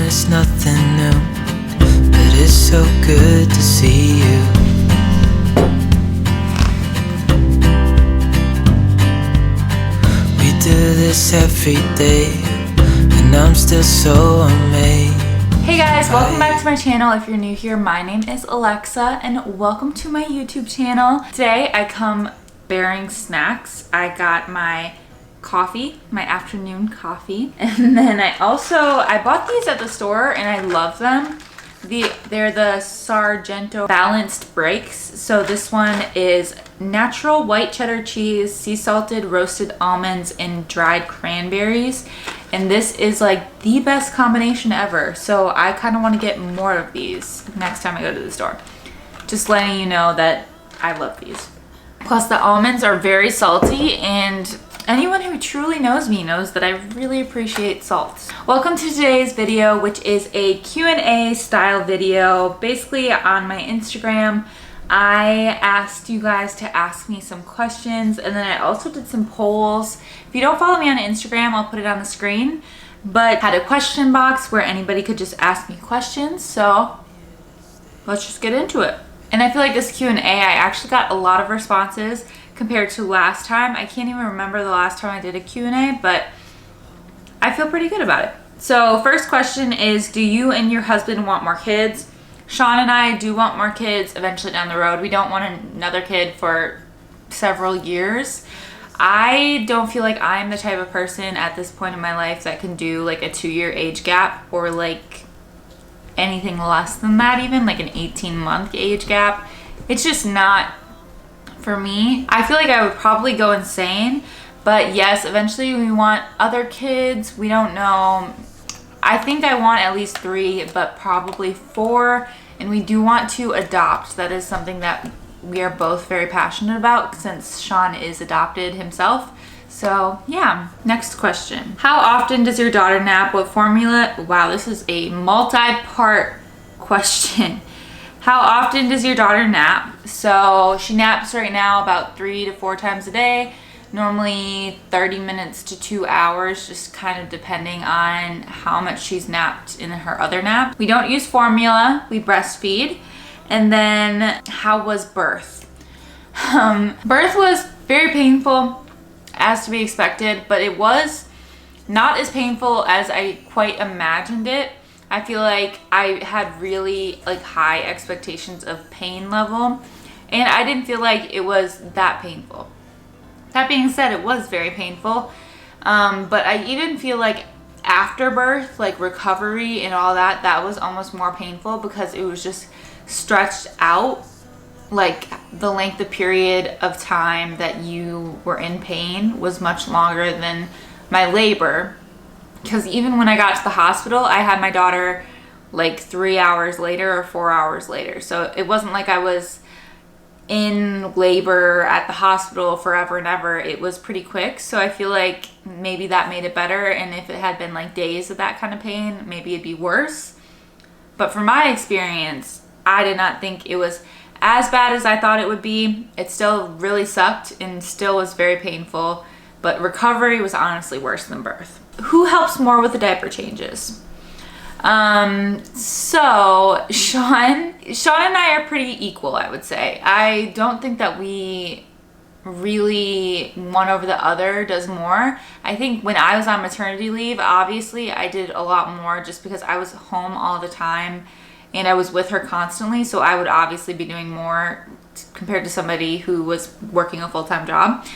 it's nothing new, but it's so good to see you. We do this every day, and I'm still so amazed. Hey guys, welcome back to my channel. If you're new here, my name is Alexa and welcome to my YouTube channel. Today I come bearing snacks. I got my coffee, my afternoon coffee, and then I bought these at the store and I love them. They're the Sargento balanced breaks. So this one is natural white cheddar cheese, sea salted roasted almonds, and dried cranberries. And this is like the best combination ever. So I kind of want to get more of these next time I go to the store. Just letting you know that I love these. Plus the almonds are very salty, and anyone who truly knows me knows that I really appreciate salt. Welcome to today's video, which is a Q&A style video. Basically on my Instagram, I asked you guys to ask me some questions, and then I also did some polls. If you don't follow me on Instagram, I'll put it on the screen, but had a question box where anybody could just ask me questions. So let's just get into it. And I feel like this Q&A, I actually got a lot of responses compared to last time. I can't even remember the last time I did a Q&A, but I feel pretty good about it. So first question is, do you and your husband want more kids? Sean and I do want more kids eventually down the road. We don't want another kid for several years. I don't feel like I'm the type of person at this point in my life that can do like a 2-year age gap, or like anything less than that, even like an 18-month age gap. It's just not for me. I feel like I would probably go insane, but yes, eventually we want other kids. We don't know. I think I want at least 3, but probably 4, and we do want to adopt. That is something that we are both very passionate about since Sean is adopted himself. So yeah, next question. How often does your daughter nap? What formula? Wow, this is a multi-part question. How often does your daughter nap? So she naps right now about 3 to 4 times a day. Normally 30 minutes to 2 hours, just kind of depending on how much she's napped in her other nap. We don't use formula, we breastfeed. And then how was birth? Birth was very painful, as to be expected, but it was not as painful as I quite imagined it. I feel like I had really like high expectations of pain level, and I didn't feel like it was that painful. That being said, it was very painful, but I even feel like after birth, like recovery and all that, that was almost more painful because it was just stretched out. Like the length of period of time that you were in pain was much longer than my labor. Because even when I got to the hospital, I had my daughter like 3 hours later or 4 hours later. So it wasn't like I was in labor at the hospital forever and ever. It was pretty quick. So I feel like maybe that made it better. And if it had been like days of that kind of pain, maybe it'd be worse. But from my experience, I did not think it was as bad as I thought it would be. It still really sucked and still was very painful, but recovery was honestly worse than birth. Who helps more with the diaper changes? So Sean and I are pretty equal, I would say. I don't think that we really one over the other does more. I think when I was on maternity leave, obviously I did a lot more just because I was home all the time and I was with her constantly, so I would obviously be doing more compared to somebody who was working a full-time job.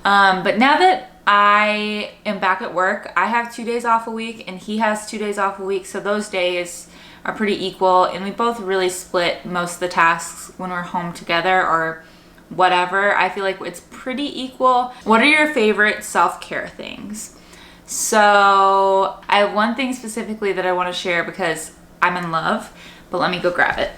But now that I am back at work, I have 2 days off a week and he has 2 days off a week, so those days are pretty equal, and we both really split most of the tasks when we're home together or whatever. I feel like it's pretty equal. What are your favorite self-care things? So I have one thing specifically that I want to share because I'm in love, but let me go grab it.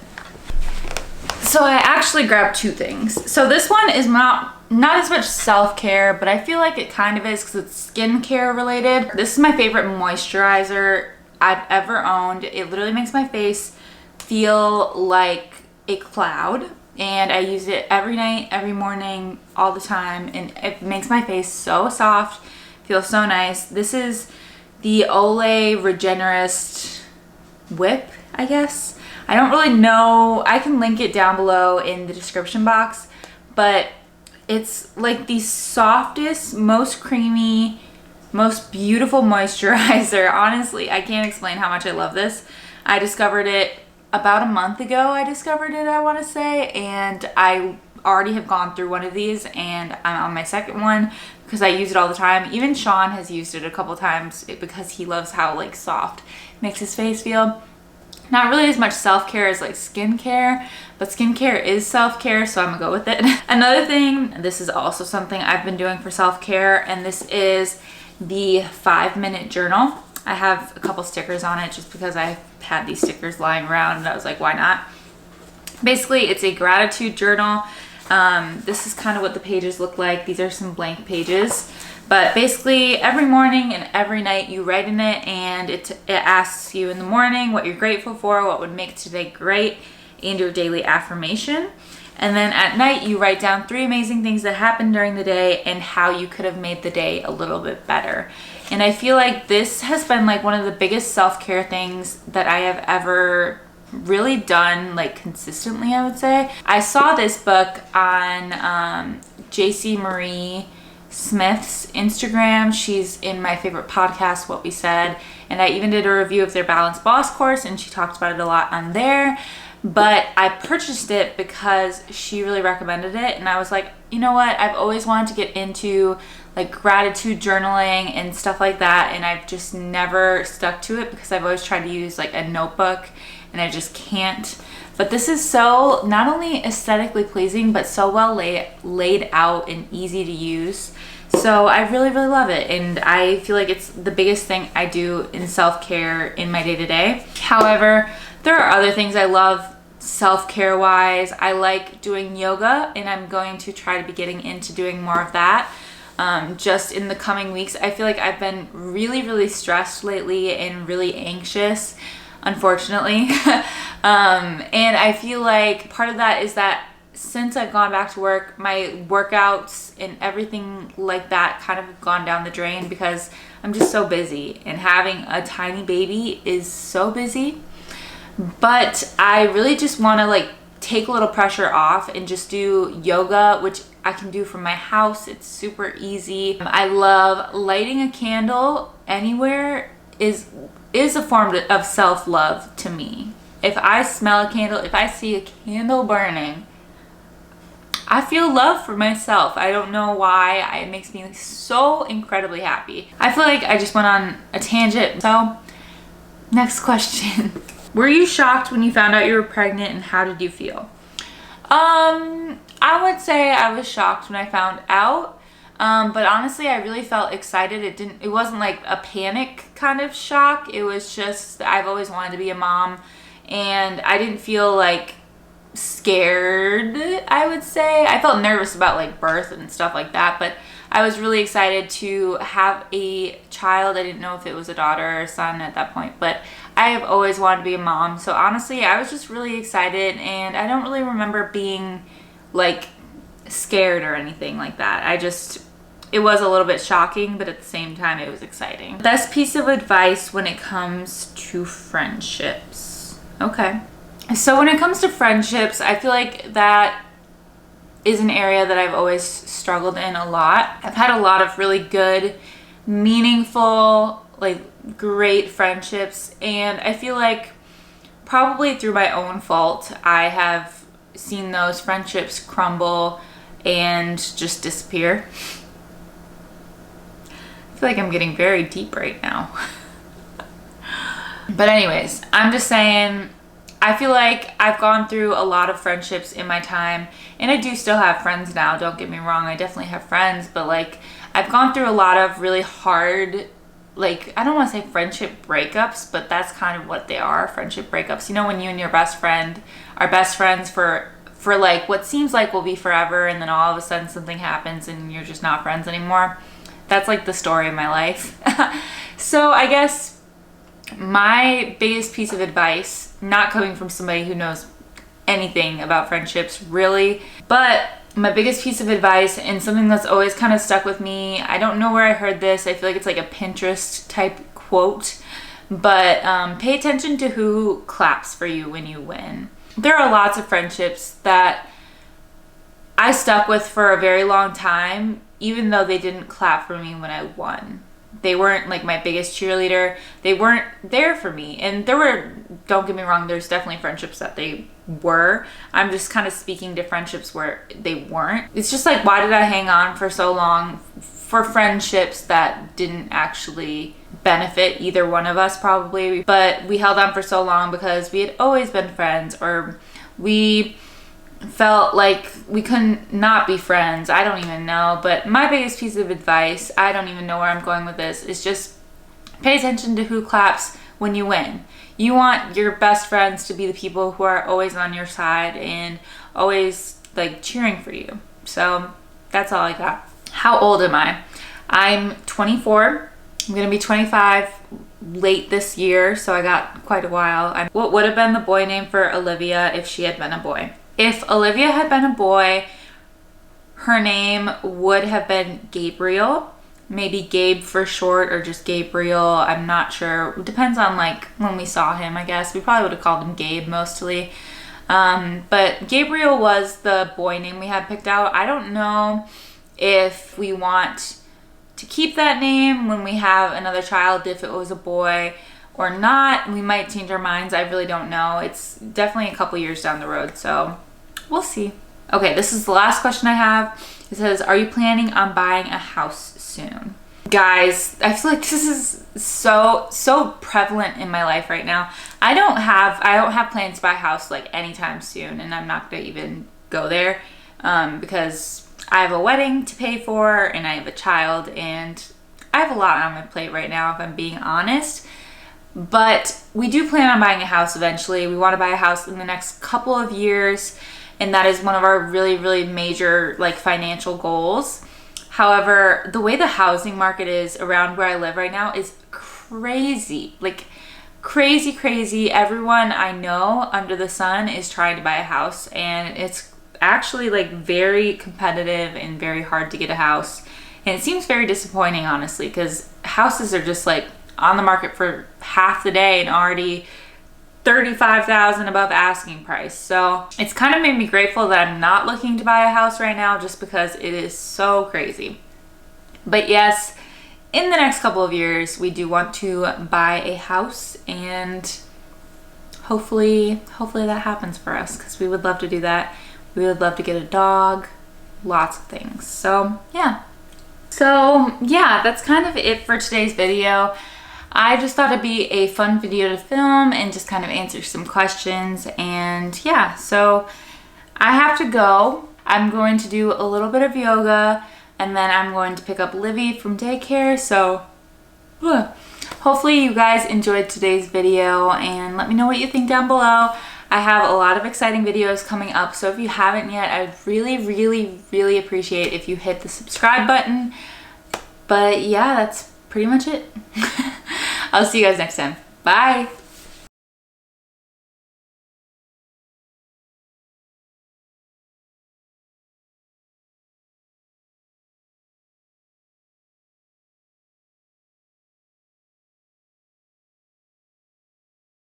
So I actually grabbed 2 things. So this one is not as much self-care, but I feel like it kind of is because it's skincare related. This is my favorite moisturizer I've ever owned. It literally makes my face feel like a cloud, and I use it every night, every morning, all the time, and it makes my face so soft, feels so nice. This is the Olay Regenerist whip, I guess. I don't really know. I can link it down below in the description box, but it's like the softest, most creamy, most beautiful moisturizer. Honestly, I can't explain how much I love this. I discovered it about a month ago. I want to say, and I already have gone through one of these and I'm on my second one because I use it all the time. Even Sean has used it a couple times because he loves how like soft it makes his face feel. Not really as much self-care as like skincare, but skincare is self-care, so I'm gonna go with it. Another thing, this is also something I've been doing for self-care, and this is the 5-minute journal. I have a couple stickers on it just because I had these stickers lying around and I was like, why not? Basically, it's a gratitude journal. This is kind of what the pages look like. These are some blank pages. But basically, every morning and every night you write in it, and it asks you in the morning what you're grateful for, what would make today great, and your daily affirmation. And then at night, you write down 3 amazing things that happened during the day and how you could have made the day a little bit better. And I feel like this has been like one of the biggest self-care things that I have ever really done, like consistently, I would say. I saw this book on JC Marie Smith's Instagram. She's in my favorite podcast, What We Said, and I even did a review of their Balanced Boss course, and she talked about it a lot on there. But I purchased it because she really recommended it, and I was like, you know what, I've always wanted to get into like gratitude journaling and stuff like that, and I've just never stuck to it because I've always tried to use like a notebook and I just can't. But this is so not only aesthetically pleasing, but so well laid out and easy to use. So I really, really love it. And I feel like it's the biggest thing I do in self-care in my day-to-day. However, there are other things I love self-care wise. I like doing yoga, and I'm going to try to be getting into doing more of that. Just in the coming weeks. I feel like I've been really, really stressed lately and really anxious, unfortunately. And I feel like part of that is that since I've gone back to work, my workouts and everything like that kind of have gone down the drain because I'm just so busy, and having a tiny baby is so busy. But I really just want to like take a little pressure off and just do yoga, which I can do from my house. It's super easy. I love lighting a candle anywhere is a form of self-love to me. If I smell a candle, if I see a candle burning, I feel love for myself. I don't know why. It makes me so incredibly happy. I feel like I just went on a tangent. So, next question. Were you shocked when you found out you were pregnant, and how did you feel? I would say I was shocked when I found out. But honestly, I really felt excited. It wasn't like a panic kind of shock. It was just, I've always wanted to be a mom, and I didn't feel like scared, I would say. I felt nervous about like birth and stuff like that, but I was really excited to have a child. I didn't know if it was a daughter or a son at that point, but I have always wanted to be a mom. So honestly, I was just really excited, and I don't really remember being like scared or anything like that. It was a little bit shocking, but at the same time, it was exciting. Best piece of advice when it comes to friendships. Okay. So when it comes to friendships, I feel like that is an area that I've always struggled in a lot. I've had a lot of really good, meaningful, like great friendships, and I feel like probably through my own fault, I have seen those friendships crumble and just disappear. I feel like I'm getting very deep right now. But anyways, I'm just saying, I feel like I've gone through a lot of friendships in my time, and I do still have friends now, don't get me wrong, I definitely have friends, but like I've gone through a lot of really hard, like, I don't want to say friendship breakups, but that's kind of what they are, friendship breakups. You know, when you and your best friend are best friends for like what seems like will be forever, and then all of a sudden something happens and you're just not friends anymore. That's like the story of my life. So I guess my biggest piece of advice, not coming from somebody who knows anything about friendships really, but my biggest piece of advice, and something that's always kind of stuck with me, I don't know where I heard this, I feel like it's like a Pinterest type quote, but pay attention to who claps for you when you win. There are lots of friendships that I stuck with for a very long time, even though they didn't clap for me when I won. They weren't like my biggest cheerleader. They weren't there for me. And there were, don't get me wrong, there's definitely friendships that they were. I'm just kind of speaking to friendships where they weren't. It's just like, why did I hang on for so long for friendships that didn't actually benefit either one of us probably? But we held on for so long because we had always been friends, or we felt like we couldn't not be friends. I don't even know. But my biggest piece of advice, I don't even know where I'm going with this, is just pay attention to who claps when you win. You want your best friends to be the people who are always on your side and always like cheering for you. So that's all I got. How old am I? I'm 24. I'm gonna be 25 late this year, so I got quite a while. What would have been the boy name for Olivia if she had been a boy? If Olivia had been a boy, her name would have been Gabriel. Maybe Gabe for short, or just Gabriel. I'm not sure. It depends on like when we saw him, I guess. We probably would have called him Gabe mostly. But Gabriel was the boy name we had picked out. I don't know if we want to keep that name when we have another child, if it was a boy or not. We might change our minds. I really don't know. It's definitely a couple years down the road, so we'll see. Okay, this is the last question I have. It says, are you planning on buying a house soon? Guys, I feel like this is so prevalent in my life right now. I don't have plans to buy a house like anytime soon, and I'm not gonna even go there because I have a wedding to pay for and I have a child, and I have a lot on my plate right now, if I'm being honest. But we do plan on buying a house eventually. We want to buy a house in the next couple of years, and that is one of our really major like financial goals. However, the way the housing market is around where I live right now is crazy. Like crazy. Everyone I know under the sun is trying to buy a house, and it's actually like very competitive and very hard to get a house. And it seems very disappointing, honestly, because houses are just like on the market for half the day and already $35,000 above asking price. So it's kind of made me grateful that I'm not looking to buy a house right now, just because it is so crazy. But yes, in the next couple of years, we do want to buy a house, and hopefully that happens for us, because we would love to do that. We would love to get a dog, lots of things. So yeah, that's kind of it for today's video. I just thought it'd be a fun video to film and just kind of answer some questions. And yeah, so I have to go. I'm going to do a little bit of yoga, and then I'm going to pick up Livy from daycare. So hopefully you guys enjoyed today's video, and let me know what you think down below. I have a lot of exciting videos coming up, so if you haven't yet, I'd really appreciate if you hit the subscribe button. But yeah, that's pretty much it. I'll see you guys next time. Bye.